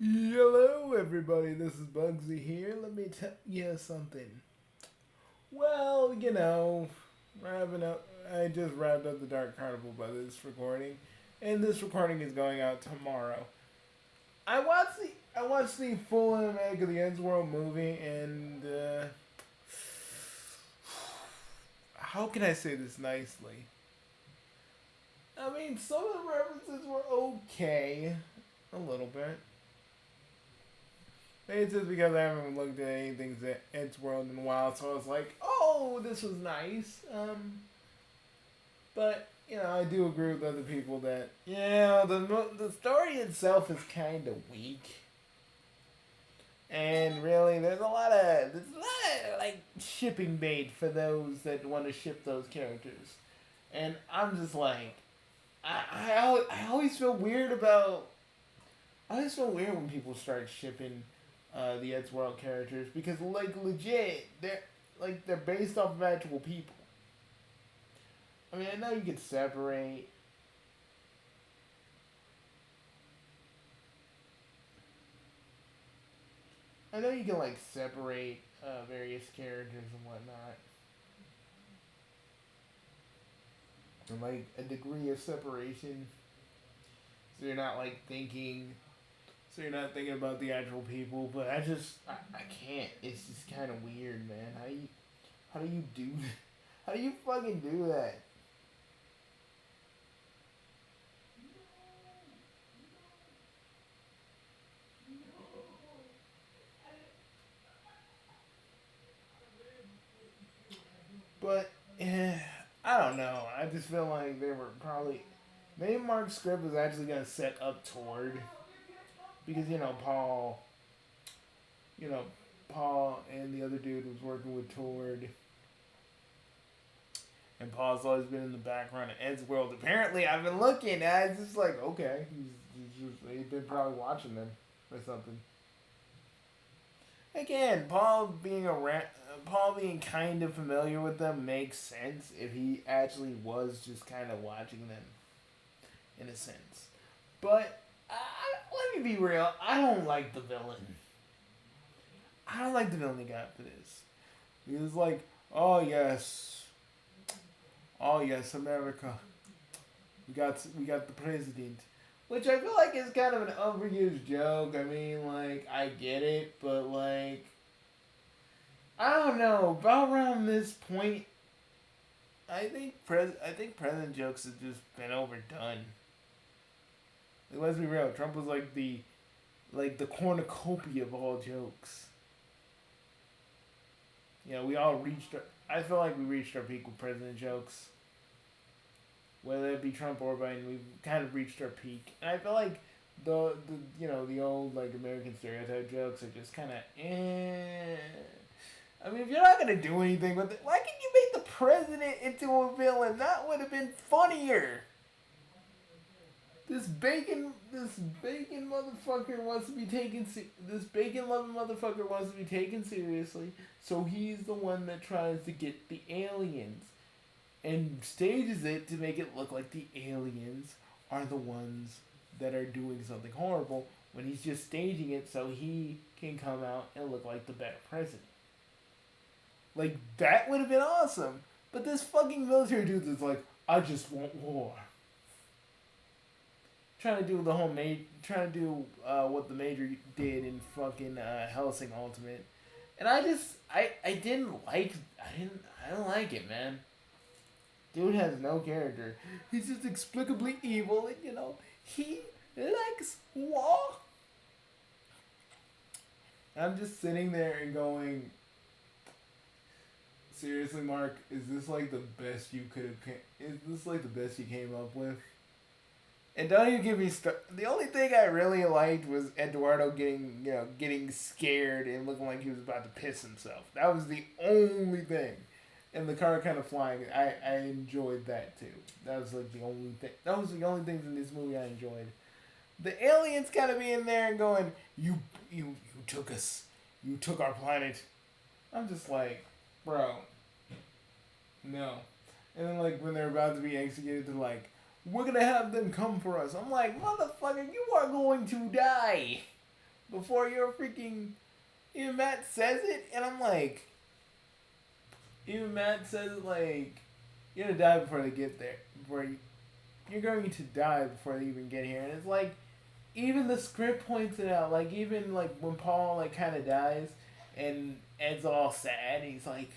Hello, everybody. This is Bugsy here. Let me tell you something. Well, I just wrapped up the Dark Carnival by this recording, and this recording is going out tomorrow. I watched the full animatic of the Eddsworld movie, and how can I say this nicely? I mean, some of the references were okay, a little bit. Maybe it's just because I haven't looked at anything at Eddsworld in a while, so I was like, oh, this was nice. But I do agree with other people that the story itself is kind of weak, and really there's a lot of like shipping bait for those that want to ship those characters, and I'm just like, I always feel weird about. I always feel weird when people start shipping the Eddsworld characters because like legit they're based off of actual people. I mean, I know you could separate. I know you can like separate various characters and whatnot, and like a degree of separation, so you're not like thinking. So you're not thinking about the actual people, but I can't. It's just kind of weird, man. How do you do how do you fucking do that? But I don't know. I just feel like they were probably maybe Mark's script was actually gonna set up toward because you know Paul and the other dude was working with Tord, and Paul's always been in the background of Ed's world. Apparently, I've been looking at it's just like okay, he's been probably watching them or something. Again, Paul being kind of familiar with them makes sense if he actually was just kind of watching them in a sense. But let me be real, I don't like the villain. I don't like the villain they got for this. He was like, oh yes, America. We got the president, which I feel like is kind of an overused joke. I mean, like I get it, but like I don't know. About around this point, I think president jokes have just been overdone. Like, let's be real. Trump was like the cornucopia of all jokes. We all reached. I feel like we reached our peak with president jokes. Whether it be Trump or Biden, we've kind of reached our peak. And I feel like the old like American stereotype jokes are just kind of eh. I mean, if you're not gonna do anything with it, why can't you make the president into a villain? That would have been funnier. This bacon motherfucker wants to be taken. This bacon loving motherfucker wants to be taken seriously. So he's the one that tries to get the aliens, and stages it to make it look like the aliens are the ones that are doing something horrible. When he's just staging it so he can come out and look like the better president. Like that would have been awesome. But this fucking military dude is like, I just want war. Trying to do what the major did in fucking Hellsing Ultimate, and I didn't like it, man. Dude has no character. He's just explicably evil, and he likes war. I'm just sitting there and going, seriously, Mark, is this like the best you could have? Is this like the best you came up with? And don't even give me the only thing I really liked was Eduardo getting scared and looking like he was about to piss himself. That was the only thing. And the car kind of flying. I enjoyed that too. That was like the only thing. That was the only things in this movie I enjoyed. The aliens kind of being there and going, you took us. You took our planet. I'm just like, bro, no. And then like when they're about to be executed, they're like, we're gonna have them come for us. I'm like, motherfucker, you are going to die. before your freaking even Matt says it, and I'm like, even Matt says it like, you're gonna die before they get there. You're going to die before they even get here, and it's like, even the script points it out. Like even like when Paul like kind of dies, and Ed's all sad. He's like,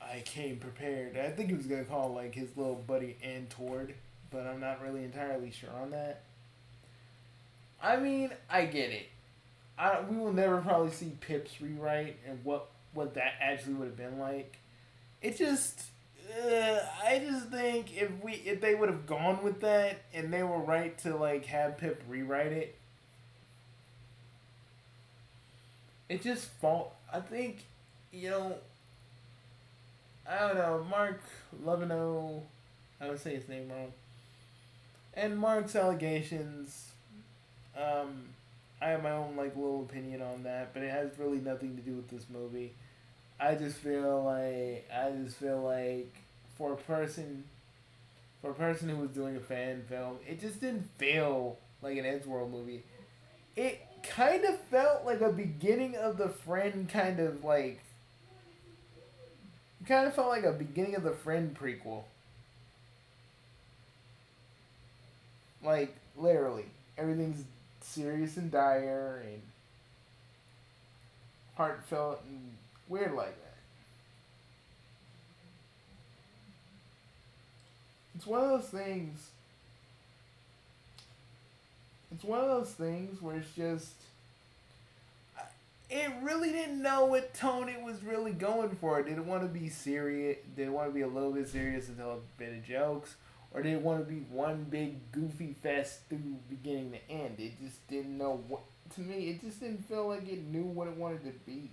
I came prepared. I think he was gonna call like his little buddy Antord, but I'm not really entirely sure on that. I mean, I get it. We will never probably see Pip's rewrite and what that actually would have been like. It just, I just think if they would have gone with that and they were right to like have Pip rewrite it, it just fall. I think, you know, I don't know, Mark Lovino, I would say his name wrong, and Mark's allegations. Um, I have my own like little opinion on that, but it has really nothing to do with this movie. I just feel like for a person who was doing a fan film, it just didn't feel like an Eddsworld movie. It kind of felt like a beginning of the Friend kind of like. It kind of felt like a beginning of the Friend prequel. Like literally, everything's serious and dire and heartfelt and weird like that. It's one of those things. It's one of those things where it's just. It really didn't know what tone it was really going for. Did it want to be serious? Did it want to be a little bit serious and tell a bit of jokes? Or did it want to be one big goofy fest through beginning to end? It just didn't know what. To me, it just didn't feel like it knew what it wanted to be.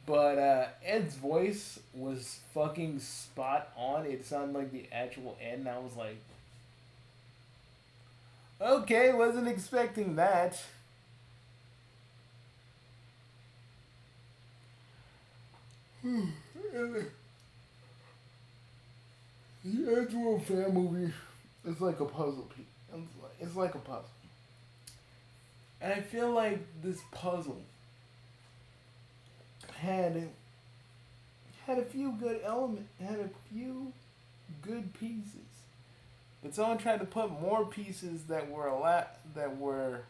But Ed's voice was fucking spot on. It sounded like the actual Ed, and I was like, okay, wasn't expecting that. The Eddsworld fan movie is like a puzzle piece. It's like a puzzle. And I feel like this puzzle had a few good elements, had a few good pieces. But someone tried to put more pieces that were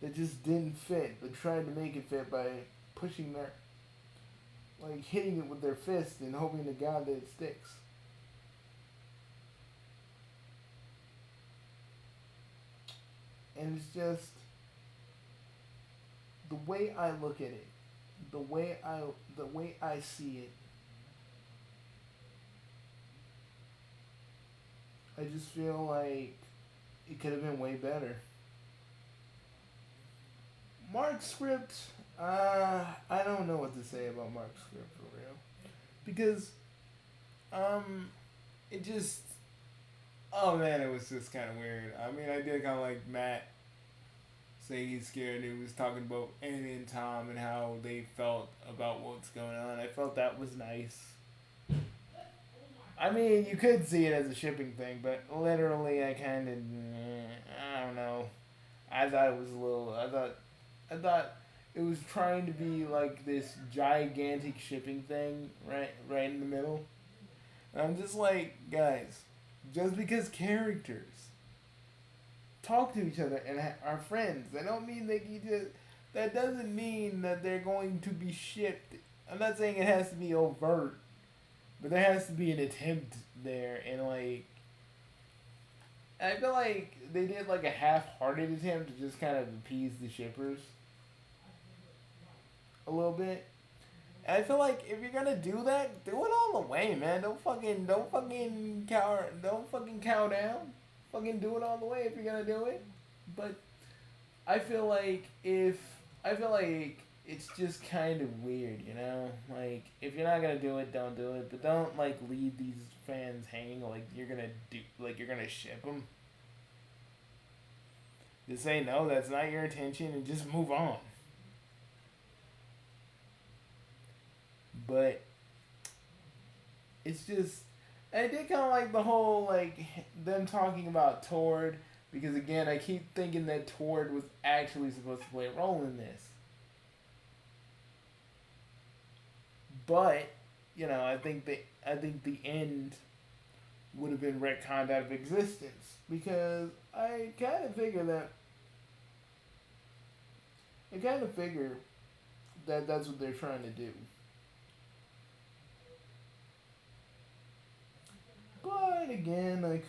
that just didn't fit, but tried to make it fit by pushing their like hitting it with their fist and hoping to God that it sticks. And it's just the way I look at it, the way I see it. I just feel like it could have been way better. Mark's script, I don't know what to say about Mark's script for real, because it just, oh man, it was just kind of weird. I mean, I did kind of like Matt saying he's scared. He was talking about Annie and Tom and how they felt about what's going on. I felt that was nice. I mean, you could see it as a shipping thing, but literally, I don't know. I thought it was a little. I thought it was trying to be like this gigantic shipping thing, right in the middle. And I'm just like, guys, just because characters talk to each other and are friends, that don't mean that you just. That doesn't mean that they're going to be shipped. I'm not saying it has to be overt. But there has to be an attempt there, and like, I feel like they did like a half-hearted attempt to just kind of appease the shippers a little bit. And I feel like if you're gonna do that, do it all the way, man. Don't fucking cow down. Fucking do it all the way if you're gonna do it. But I feel like it's just kind of weird, you know? Like, if you're not gonna do it, don't do it. But don't, like, leave these fans hanging like you're gonna ship them. Just say, no, that's not your intention, and just move on. But, it's just, I did kind of like the whole like them talking about Tord because again I keep thinking that Tord was actually supposed to play a role in this, but I think the end would have been retconned out of existence because I kind of figure that that's what they're trying to do. But again, I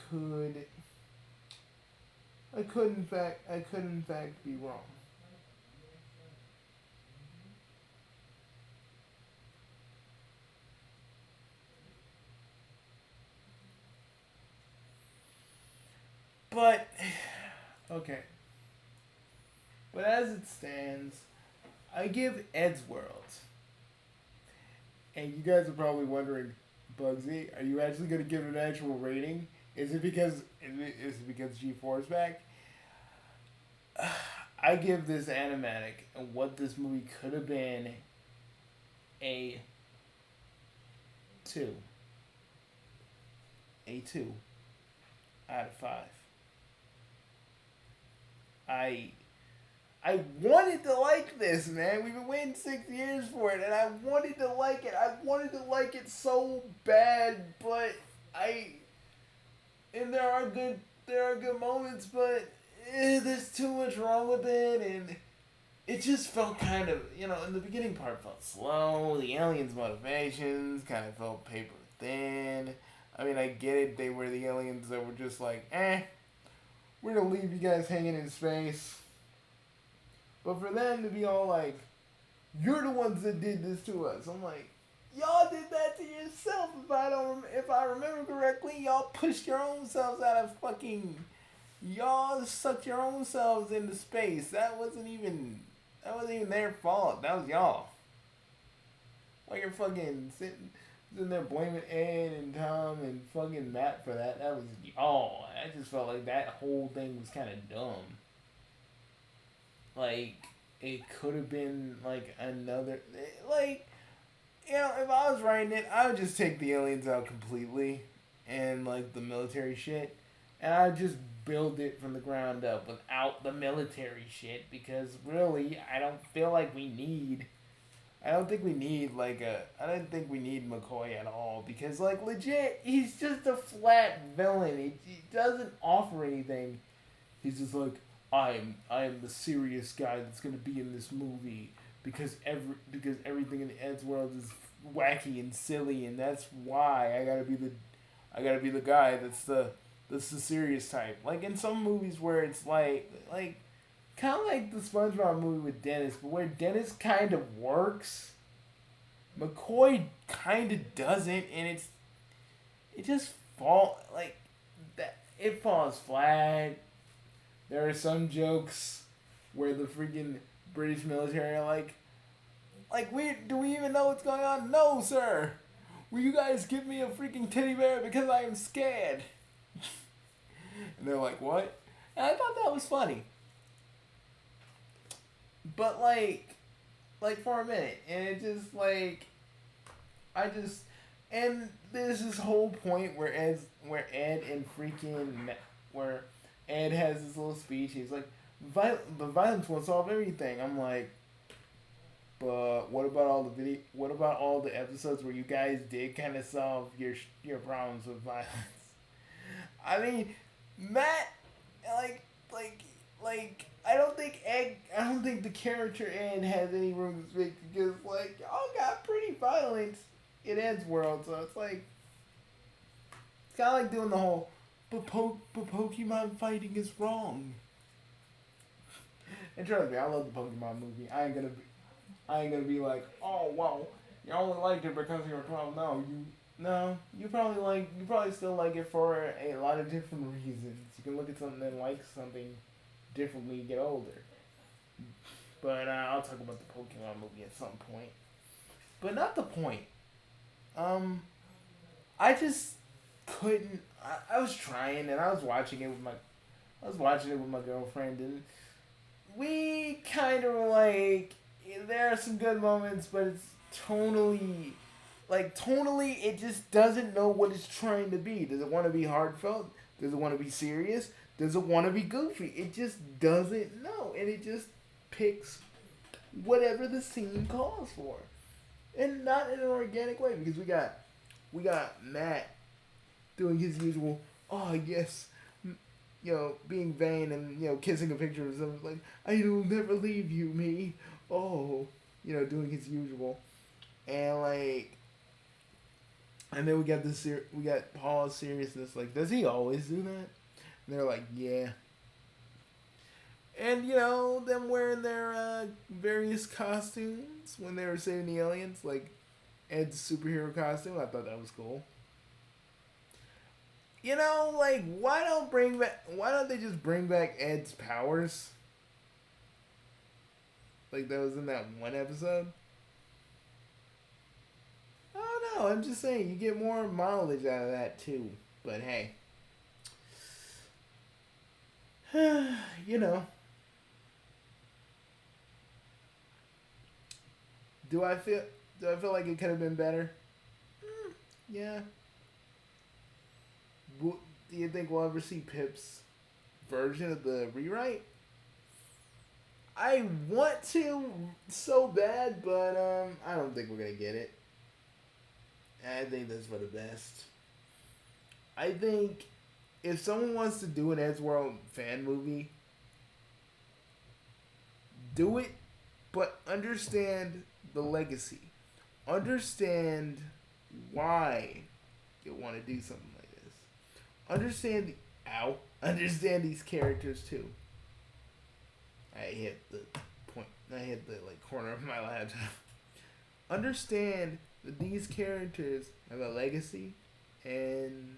could in fact be wrong. But okay. But as it stands, I give Eddsworld. And you guys are probably wondering, Bugsy, are you actually going to give it an actual rating? Is it because G4 is back? I give this animatic and what this movie could have been a two, a 2 out of 5. I I wanted to like this, man. We've been waiting 6 years for it, and I wanted to like it. I wanted to like it so bad, but I and there are good moments, but there's too much wrong with it, and it just felt kind of in the beginning part felt slow. The aliens' motivations kind of felt paper thin. I mean, I get it. They were the aliens that were just like, we're gonna leave you guys hanging in space. But for them to be all like, you're the ones that did this to us. I'm like, y'all did that to yourself. If I remember correctly, y'all pushed your own selves out of y'all sucked your own selves into space. That wasn't even their fault. That was y'all. Like you're fucking sitting there blaming Ed and Tom and fucking Matt for that. That was y'all. I just felt like that whole thing was kind of dumb. Like, it could have been, like, another... Like, if I was writing it, I would just take the aliens out completely. And, like, the military shit. And I'd just build it from the ground up without the military shit. Because, really, I don't feel like we need... I don't think we need, I don't think we need McCoy at all. Because, like, legit, he's just a flat villain. He doesn't offer anything. He's just like... I am the serious guy that's gonna be in this movie because everything in the Ed's world is wacky and silly, and that's why I gotta be the guy that's the serious type. Like in some movies where it's like kind of like the SpongeBob movie with Dennis, but where Dennis kind of works, McCoy kind of doesn't, and it just it falls flat. There are some jokes where the freaking British military are like do we even know what's going on? No, sir. Will you guys give me a freaking teddy bear because I am scared? And they're like, what? And I thought that was funny. But like for a minute, and it just and there's this whole point where Ed and where Ed has this little speech. He's like, the violence won't solve everything. I'm like, but what about all the What about all the episodes where you guys did kind of solve your problems with violence? I mean, Matt, I don't think the character Ed has any room to speak because y'all got pretty violent in Ed's world, so it's kind of like doing the whole. But Pokemon fighting is wrong. And trust me, I love the Pokemon movie. I ain't gonna be like, oh well, you only liked it because you're 12. No, you probably still like it for a lot of different reasons. You can look at something and like something different when you get older. But I'll talk about the Pokemon movie at some point. But not the point. I just couldn't. I was trying, and I was watching it with my girlfriend, and we kind of were like, there are some good moments, but it's tonally, like tonally, it just doesn't know what it's trying to be. Does it want to be heartfelt? Does it want to be serious? Does it want to be goofy? It just doesn't know, and it just picks whatever the scene calls for, and not in an organic way because we got Matt doing his usual. Oh yes, being vain and kissing a picture of someone like I will never leave you, me. Oh, doing his usual, and and then we got Paul's seriousness. Like, does he always do that? And they're like, yeah. And them wearing their various costumes when they were saving the aliens, like Ed's superhero costume. I thought that was cool. Like why don't they just bring back Ed's powers? Like that was in that one episode. I don't know. I'm just saying you get more mileage out of that too. But hey, you know, do I feel do I feel like it could have been better? Yeah. Do you think we'll ever see Pip's version of the rewrite? I want to so bad, but I don't think we're gonna get it. I think that's for the best. I think if someone wants to do an Eddsworld fan movie, do it, but understand the legacy. Understand why you want to do something like this. Understand these characters too. I hit the point. I hit the corner of my laptop. Understand that these characters have a legacy, and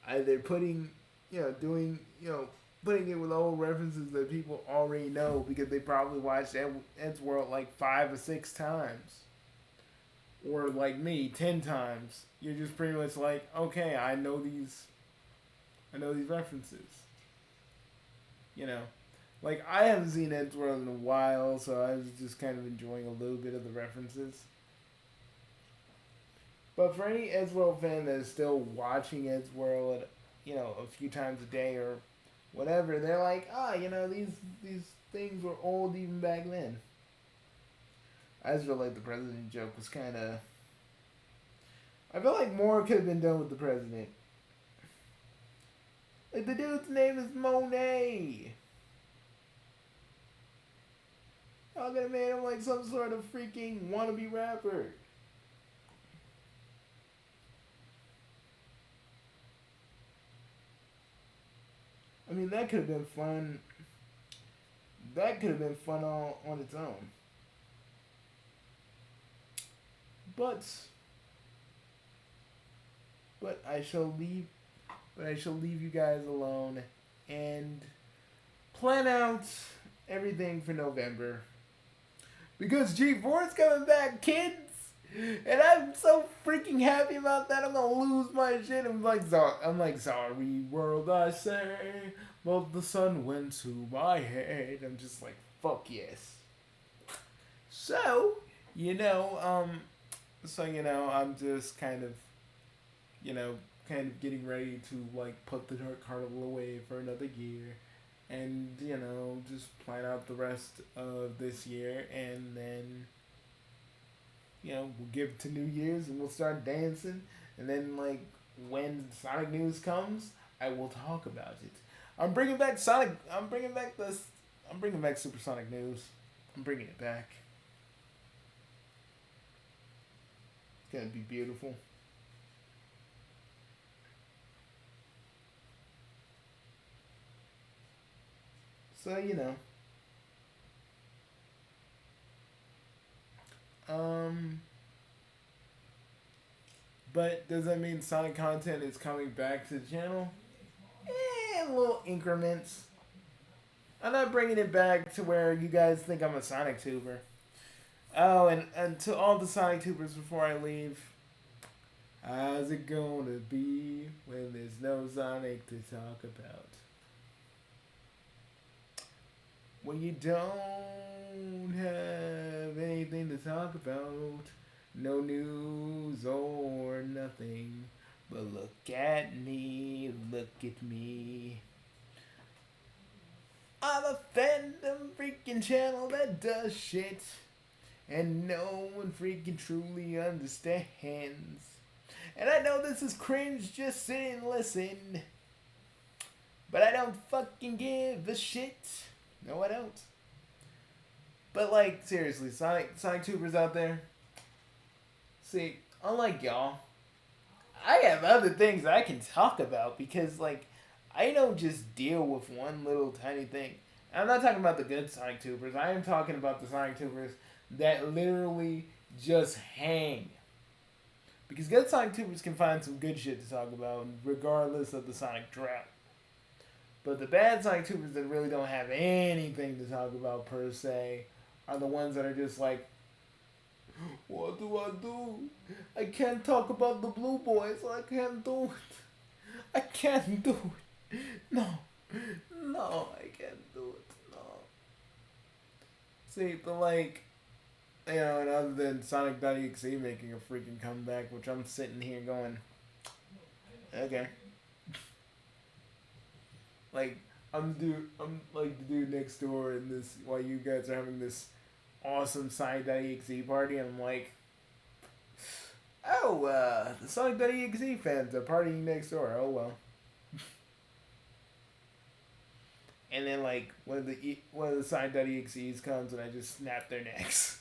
either putting it with old references that people already know because they probably watched Eddsworld like 5 or 6 times, or like me 10 times. You're just pretty much like, okay, I know these references. Like, I haven't seen Eddsworld in a while, so I was just kind of enjoying a little bit of the references. But for any Eddsworld fan that is still watching Eddsworld, a few times a day or whatever, they're like, these things were old even back then. I just feel like the president joke was kind of... I feel like more could have been done with the president. Like, the dude's name is Monet. Y'all could have made him like some sort of freaking wannabe rapper. I mean, that could have been fun. That could have been fun on its own. But I shall leave. But I shall leave you guys alone and plan out everything for November. Because G4's coming back, kids! And I'm so freaking happy about that. I'm gonna lose my shit. I'm like, sorry, world, I say. But the sun went to my head. I'm just like, fuck yes. So, I'm just kind of getting ready to put the Dark Carnival away for another year. And, just plan out the rest of this year. And then, we'll give it to New Year's and we'll start dancing. And then, when Sonic News comes, I will talk about it. I'm bringing back Supersonic News. I'm bringing it back. It's going to be beautiful. So, but does that mean Sonic content is coming back to the channel? Little increments. I'm not bringing it back to where you guys think I'm a SonicTuber. Oh, and to all the SonicTubers before I leave, how's it gonna be when there's no Sonic to talk about? When you don't have anything to talk about, No news or nothing. But look at me, look at me. I'm a fandom freaking channel that does shit. And no one freaking truly understands. And I know this is cringe, just sit and listen. But I don't fucking give a shit. No, I don't. But like, seriously, SonicTubers out there. See, unlike y'all, I have other things I can talk about because like I don't just deal with one little tiny thing. I'm not talking about the good SonicTubers. I am talking about the SonicTubers that literally just hang. Because good SonicTubers can find some good shit to talk about regardless of the Sonic drought. But the bad SonicTubers that really don't have anything to talk about per se are the ones that are just like, what do I do? I can't talk about the Blue Boys. I can't do it. I can't do it. No. No, I can't do it. No. See, but like, you know, and other than Sonic.exe making a freaking comeback, which I'm sitting here going, okay. Like, I'm like the dude next door in this, while you guys are having this awesome Sonic.exe party, and I'm like, oh, the Sonic.exe fans are partying next door. Oh well. And then like one of the Sonic.exes comes, and I just snap their necks.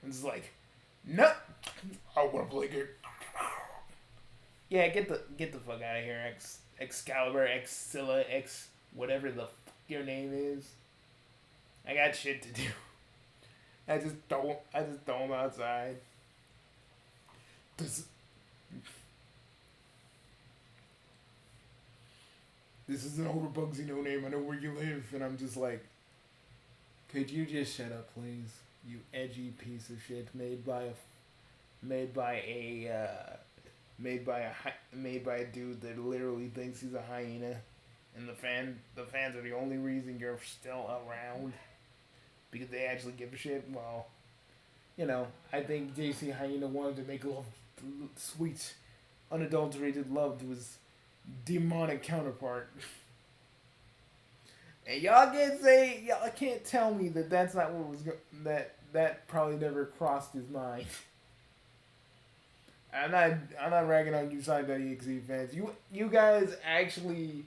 I'm just like, no, I want to play game. Yeah, get the fuck out of here, Excalibur, Xilla, X whatever the fuck your name is. I got shit to do. I just throw them outside. This is an older Bugsy No Name. I know where you live, and I'm just like, could you just shut up, please? You edgy piece of shit made by a dude that literally thinks he's a hyena, and the fans are the only reason you're still around because they actually give a shit. Well, you know, I think JC Hyena wanted to make love, sweet, unadulterated love to his demonic counterpart. And y'all can't tell me that that's not what was that probably never crossed his mind. I'm not ragging on you Sonic.exe fans. You guys actually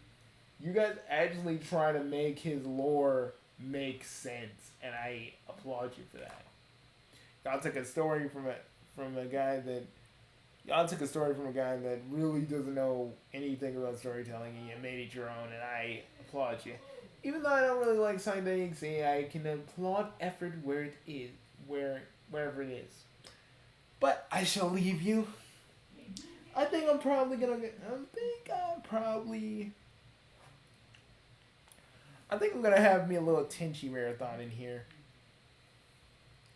try to make his lore make sense, and I applaud you for that. Y'all took a story from a guy that really doesn't know anything about storytelling, and you made it your own, and I applaud you. Even though I don't really like Sonic.exe, I can applaud effort where it is, wherever it is. But I shall leave you. I think I'm probably gonna have me a little Tenchi marathon in here.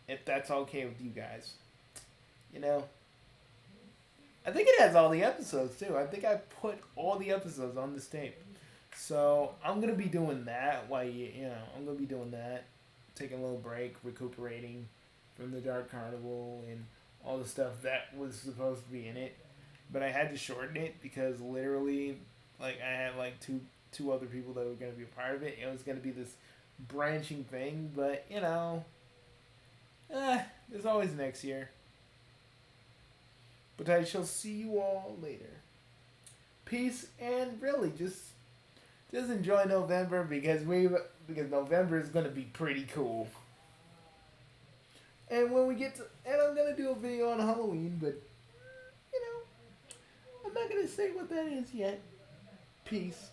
If that's okay with you guys. You know? I think it has all the episodes too. I think I put all the episodes on this tape. So I'm gonna be doing that I'm gonna be doing that. Taking a little break, recuperating from the Dark Carnival and all the stuff that was supposed to be in it. But I had to shorten it because literally, like, I had like two other people that were gonna be a part of it. It was gonna be this branching thing, but you know, there's always next year. But I shall see you all later. Peace, and really just enjoy November because November is gonna be pretty cool. And when we get to, and I'm gonna do a video on Halloween, but you know, I'm not gonna say what that is yet. Peace.